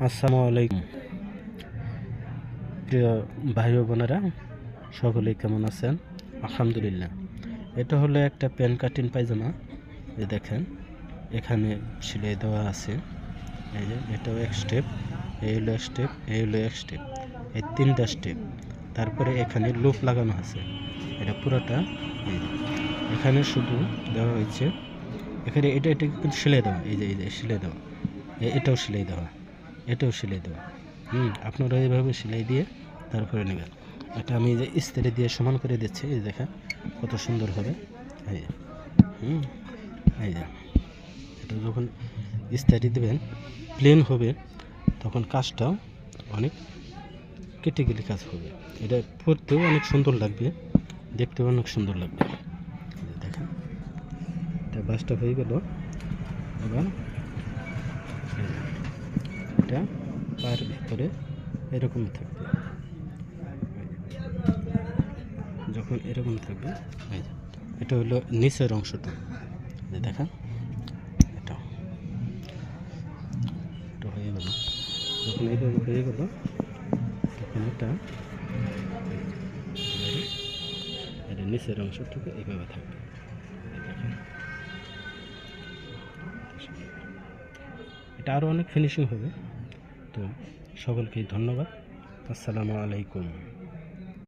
আসসালামু আলাইকুম প্রিয় ভাই ও বোনেরা, সকলেই কেমন আছেন? আলহামদুলিল্লাহ। এটা হলো একটা প্যান কাটিং পায়জামা। এই দেখেন, এখানে সেলাই দেওয়া আছে। এই যে এটাও এক স্টেপ, এই হলো এক স্টেপ, এই হলো এক স্টেপ, এই তিনটা স্টেপ। তারপরে এখানে লুপ লাগানো আছে। এটা পুরোটা এই যে এখানে শুধু দেওয়া হয়েছে। এখানে এটা কিন্তু সেলাই দেওয়া, এই যে সেলাই দেওয়া, এটাও সেলাই দেওয়া, এটাও সেলাই দেওয়া। আপনারা এইভাবে সেলাই দিয়ে তারপরে নেবেন। এটা আমি যে ইস্ত্রি দিয়ে সমান করে দিচ্ছি, এই দেখেন কত সুন্দর হবে। এই যে এই যে এটা যখন ইস্ত্রি দেবেন প্লেন হবে, তখন কাজটাও অনেক কেটে গেলে কাজ হবে। এটা পরতেও অনেক সুন্দর লাগবে, দেখতেও অনেক সুন্দর লাগবে। দেখেন, এটা বাসটা হয়ে গেল। এবার এটা পায়ের ভিতরে এরকম থাকবে। যখন এরকম থাকবে, এটা হলো নিচের অংশটা। দেখেন, এটা হয়ে গেল। যখন এইভাবে হয়ে গেল, তখন এটা নিচের অংশ থেকে এইভাবে থাকবে। দেখেন, এটা আরও অনেক ফিনিশিং হবে। তো সকলকেই ধন্যবাদ। আসসালামু আলাইকুম।